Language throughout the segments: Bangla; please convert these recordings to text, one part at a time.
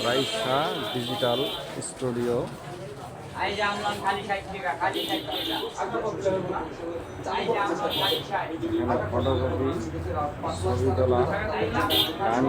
Raisa digital studio. এখানে ফটোগ্রাফি, ছবি তোলা, গান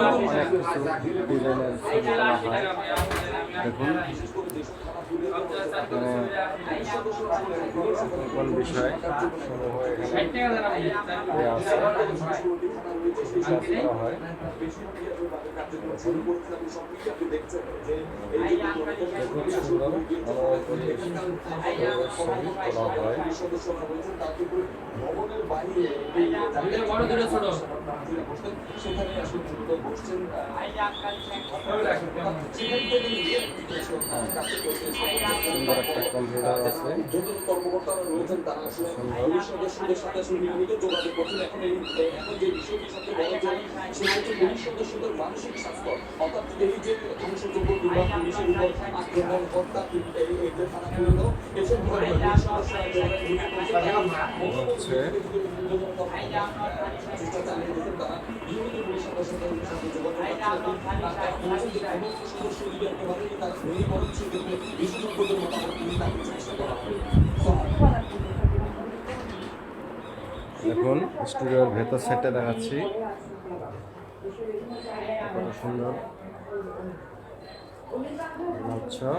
অনেক কিছু ডিজাইনের ছবি তোলা হয়। দেখুন কোন বিষয় হয়। সুন্দর একটা কম্পিউটার আছে। কর্মকর্তারা রয়েছেন তারা পুলিশ সদস্যদের সাথে নিয়মিত যোগাযোগ করছেন। এখন যে বিষয়টি সবচেয়ে বড় যে সেটা হচ্ছে পুলিশ সদস্যদের মানসিক স্বাস্থ্য, অর্থাৎ এই যে ধ্বংসযোগ্য কিংবা পুলিশের উপর আক্রমণ হত্যা এই যে থানাগুলো এসব ধরনের পুলিশ সদস্যরা চেষ্টা চালিয়ে গেছেন। তারা নিয়মিত পুলিশ সদস্যদের সাথে যোগাযোগ সদস্য যদি একেবারেই তারা ভেঙে পড়েন সেক্ষেত্রে বিশেষজ্ঞদের মতামত নিয়ে তাকে চেষ্টা করা হবে। এখন স্টুডিওর ভেতর সাইডটা দেখাচ্ছি, কত সুন্দর আচ্ছা।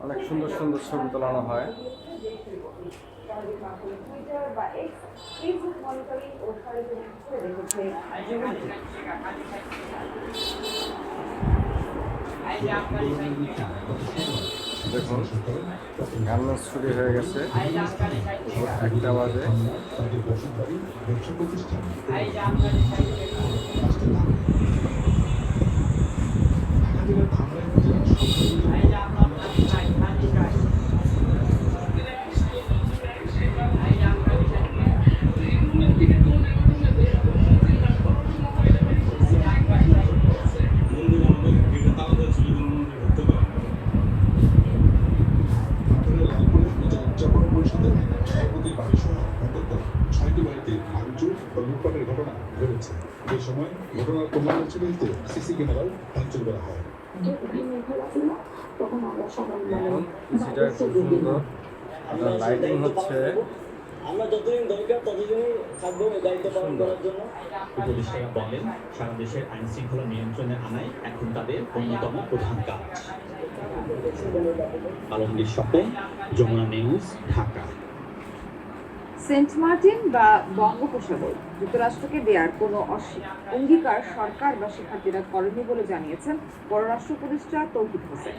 অনেক সুন্দর সুন্দর ছবি তোলানো হয়। দেখুন গার্মেন্টস ছুটি হয়ে গেছে, 1টা বাজে। ঘটনা ঘটেছে। এই সময় ঘটনার প্রমাণ চিহ্নিত সিসি ক্যামেরার ভাঙচুর করা হয়। লাইটিং হচ্ছে, আমরা যতদিন দরকার ততদিনই থাকবো দায়িত্ব পালন করার জন্য। উপদেষ্টারা বলেন সারা দেশের আইন শৃঙ্খলা নিয়ন্ত্রণে আনাই এখন তাদের অন্যতম প্রধান কাজ। আলমগীর স্বপন, যমুনা নিউজ, ঢাকা। সেন্ট মার্টিন বা বঙ্গোপসাগর যুক্তরাষ্ট্রকে দেওয়ার কোনো অঙ্গীকার সরকার বা শিক্ষার্থীরা করেনি বলে জানিয়েছেন পররাষ্ট্র উপদেষ্টা তৌহিদ হোসেন।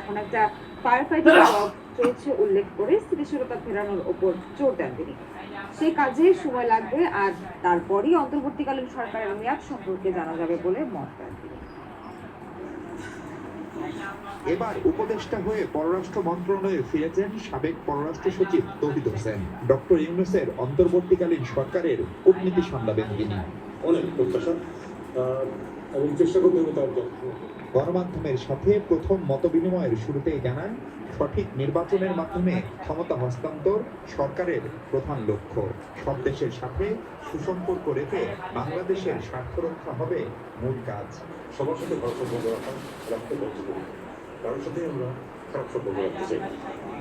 এখন একটা ফায়ার ফাইটিং জব চলছে উল্লেখ করে স্থিতিশীলতা ফেরানোর ওপর জোর দেন তিনি। সেই কাজে সময় লাগবে আর তারপরই অন্তর্বর্তীকালীন সরকারের মেয়াদ সম্পর্কে জানা যাবে বলে মত দেন তিনি। এবার উপদেষ্টা হয়ে পররাষ্ট্র মন্ত্রণালয়ে ফিরেছেন সাবেক পররাষ্ট্র সচিব তৌহিদ হোসেন। ডক্টর ইউনূসের অন্তর্বর্তীকালীন সরকারের কূটনীতি সামলাবেন তিনি। অনেক প্রত্যাশা এবং চেষ্টা করতে হবে তার গণমাধ্যমের সাথে প্রথম মতবিনিময়ের শুরুতেই জানান, সঠিক নির্বাচনের মাধ্যমে ক্ষমতা হস্তান্তর সরকারের প্রধান লক্ষ্য। সব দেশের সাথে সুসম্পর্ক রেখে বাংলাদেশের স্বার্থ রক্ষা হবে মূল কাজ। সবার সাথে ভালো সম্পর্ক রাখতে পছন্দ করি, কারোর সাথে আমরা খারাপ সম্পর্ক রাখতে চাই।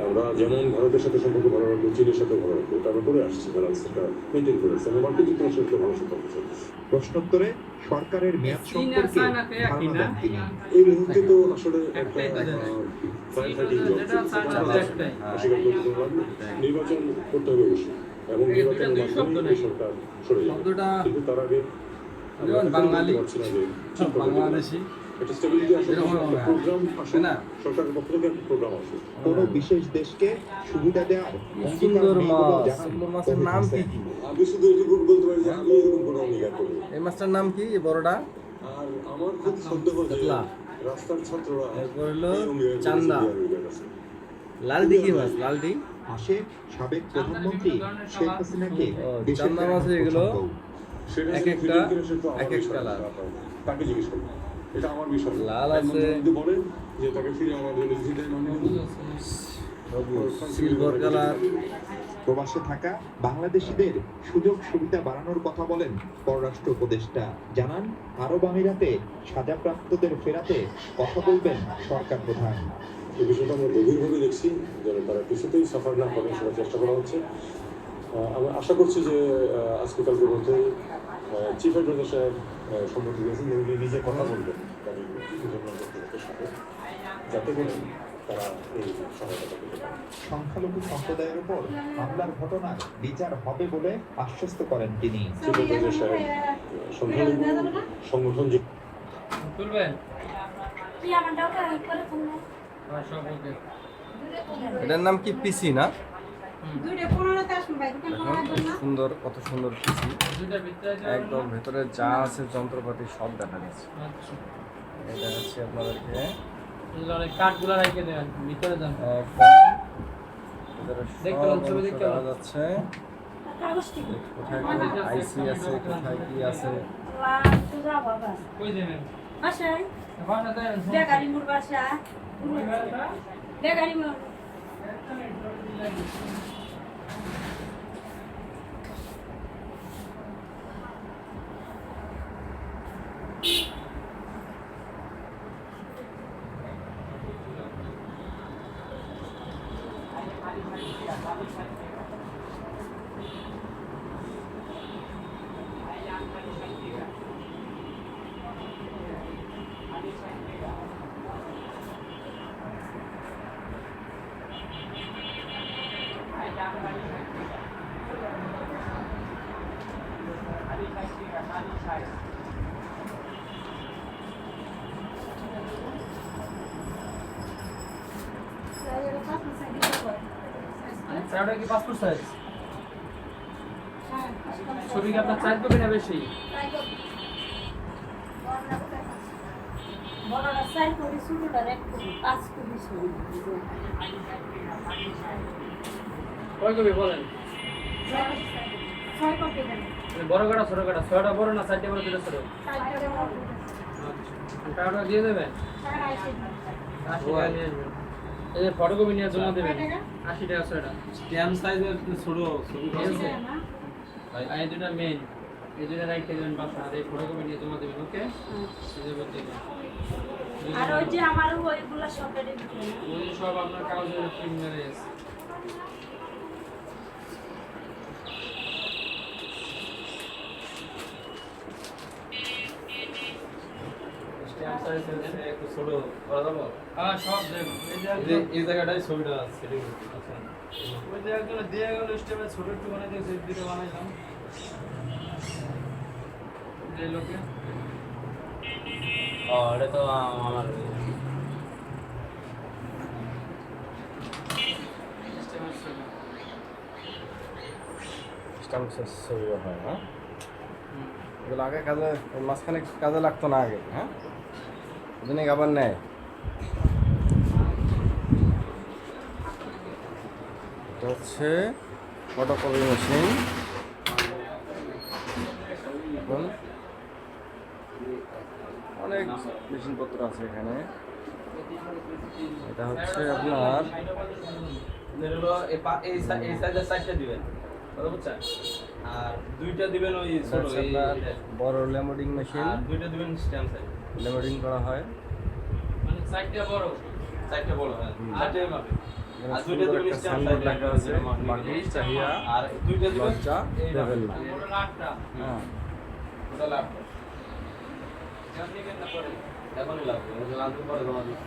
আমরা যেমন ভারতের সাথে সম্পর্ক ভালো রাখবো, চীনের সাথে ভালো রাখবো, তারপর করে আসছি ব্যালেন্সটা মেনটেন করেছি। আমরা মার্কিন যুক্তরাষ্ট্রের সাথে ভালো সম্পর্ক চলছে। প্রশ্নোত্তরে সরকারের মেয়াদ সম্পর্কে ধারণা দেন তিনি। এই মুহূর্তে তো আসলে একটা নির্বাচন করতে হবে অবশ্যই, এবং নির্বাচনের মাধ্যমে সরকার সরে যাবে। কিন্তু তার আগে বাঙালি বাংলাদেশি একটা স্টেবিলিটি আসলে প্রোগ্রাম আসে না, সরকারের পক্ষ থেকে একটা প্রোগ্রাম আসে। কোনো বিশেষ দেশকে সুবিধা দেওয়ার সুন্দর মাছের নাম কি? আমি শুধু এটুকু বলতে পারি যে আমি এরকম কোনো অঙ্গীকার করি। এই মাছটার নাম কি বড়টা? আর আমার খুব সন্দেহ যে রাস্তার ছাত্ররা চান্দা লালডি কি মাছ? লালডি আসে সাবেক প্রধানমন্ত্রী শেখ হাসিনাকে চান্দা মাছ এগুলো সেটা এক যদি একটা ফিটিং করে সে তো আমার এক এক বিষয় না, কালার। তাকে জিজ্ঞেস করবো, এটা আমার বিষয় না। লাল এখন আছে। যদি বলেন যে তাকে ফিরে আমার জন্য দিতে মানে সিলভার কালার। প্রবাসে থাকা বাংলাদেশিদের সুযোগ সুবিধা বাড়ানোর কথা বলেন পররাষ্ট্র উপদেষ্টা। জানান আরব আমিরাতে সাজাপ্রাপ্তদের ফেরাতে কথা বলবেন সরকার প্রধান। এই বিষয়টা আমরা গভীরভাবে দেখছি, যেন তারা কিছুতেই সাফার না করে সেটা চেষ্টা করা হচ্ছে। আমি আশা করছি যে আজকে কালকের মধ্যে চিফ অ্যাডভাইজার সাহেব সম্মতি দিয়েছেন যে উনি নিজে কথা বলবেন তাদের কর্তৃপক্ষের সাথে, যাতে করে তারা এই সহায়তা পেতে পারে। সংখ্যালঘু সম্প্রদায়ের উপর হামলার ঘটনার বিচার হবে বলে আশ্বস্ত করেন তিনি। চিফ অ্যাডভাইজার সাহেব সংখ্যালঘু সংগঠন যে তুলবেন কি আমার ডাউটা করে ফোন সব ওকে এটার নাম কি পিসি না? দুইটা 15তে আসুন ভাই দুটো দেখুন 15 কত সুন্দর, কত সুন্দর পিসি। দুইটা ভিতরে একদম ভেতরে যা আছে যন্ত্রপাতি সব দেখা যাচ্ছে। আচ্ছা এটা হচ্ছে আপনাদেরকে এগুলো অনেক কাঠগুলো রেখে দেন ভিতরে যান একদম ভেতরে দেখতে সব পাচ্ছেন, ছবি অংশ দেখতে দেখা পাচ্ছেন। যাচ্ছে। কাগজ ঠিক কোথায় কি আইসি আছে, কোথায় কি আছে। লা সুজা বাবা কই দেবেন বাসায় বাসা দেন বেগারি মুর বাসা বেগারি মুর ওটা কি পাসপোর্ট সাইজ ছবি কি আপনার চাইতে হবে না বেশি বড়রা সাইড করে শুরুটা রেক করে 5 করে শুরু কয় কবি বলেন 6 কপি দেন বড় কাটা ছোট কাটা ছয়টা বড় না চারটে বড় দুটো ছোট সাইডে বড় আচ্ছা টাকাটা দিয়ে দেবেন 80 টাকা নিয়ে আসবেন এই যে ফটোকপি নিয়ে জমা দেবেন 80 টাকা ছয়টা স্ট্যাম্প সাইজের ছোট ছবি ঠিক আছে আর এই দুটা মেইন এই দুটা রাইখে দেবেন পাশে আর এই ফটোকপি নিয়ে জমা দেবেন ওকে এই যে বলতে আর ওই যে আমার ওইগুলা সব রেডি করে ওই সব আপনার কাগজের প্রিন্ট মেরে আছে স্ট্যাম্প সাইজের একটু ছোট করা যাবে? হ্যাঁ সব দেবেন এই যে এই জায়গাটায় ছবিটা সেটিং আছে। ওই জায়গাগুলো দিয়ে গেল স্টেপে ছোট একটু বানাই দিয়েছে দুটো বানাইলাম যে লোকে এটা তো আমার স্টেপের ছবি স্ট্যাম্প সাইজ ছবি হয় না? এগুলো আগে কাজে মাঝখানে কাজে লাগতো না আগে, হ্যাঁ ওদিনে আবার নেয়। এটা হচ্ছে ফটোকপি মেশিন। অনেক মেশিনপত্র আছে এখানে। এটা হচ্ছে আপনার এই সাইজের সাইজটা দিবেন কথা বুঝছেন আর দুইটা দিবেন ওই ছোট এই বড় লেমোডিং মেশিন। আর দুইটা দিবেন স্ট্যাম্প সাইজ লেমোডিং করা হয়। মানে সাইডটা বড় সাইজটা বড় হ্যাঁ আটে মাপে এখানে আর দুইটা সুন্দর দিবেন একটা স্ট্যাম্প সাইনবোর্ড সাইজ লেখা আছে, বাকি চাহিয়া আর দুইটা দিবেন লজ্জা এই দেবেন না। বড় লাটটা হ্যাঁ, ওটা লাভ আপনি কেন করেন এখনই লাভ লাভ পরে জমা দিন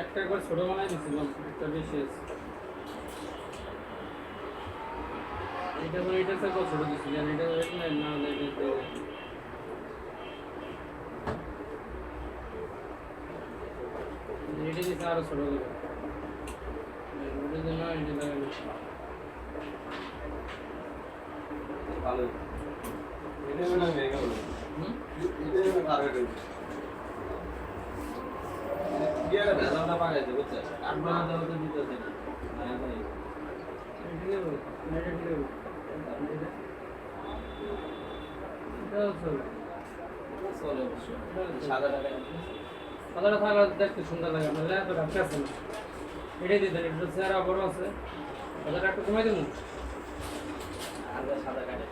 একটা একবার ছোট বানাই দিছিলাম, একটা বেশি আছে। এটা মানে এটা থেকে ছোট দিছিলাম, এটা না না এটা এটা দিতে আরো ছোট করে। ওটা জন্য এটা লাগানো। ভালো এটা মনে হয় মেগা বলে এটা ভালো এটা বিয়াটা দাদা পাগাইছে বুঝছ আট বানা দাও তো দিতেছে না এখন এটা নেব, এটা নেব। এটা চলে। চলে অবশ্য সাদা টাকা সাদাটা থাকলে দেখতে সুন্দর লাগে, আপনার এত রাখতে আছে না। এটাই দিতেন, এটা চেহারা বড় আছে, সাদাটা একটু কমাই দেবো। আর সাদা কাটে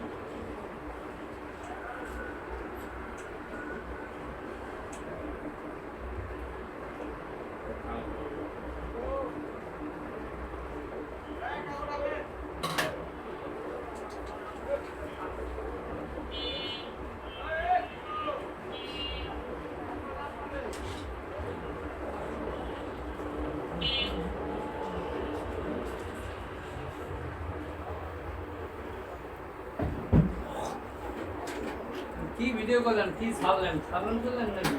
কি ভিডিও করলেন, কি ছাড়লেন, ছাড়লেন করলেন নাকি?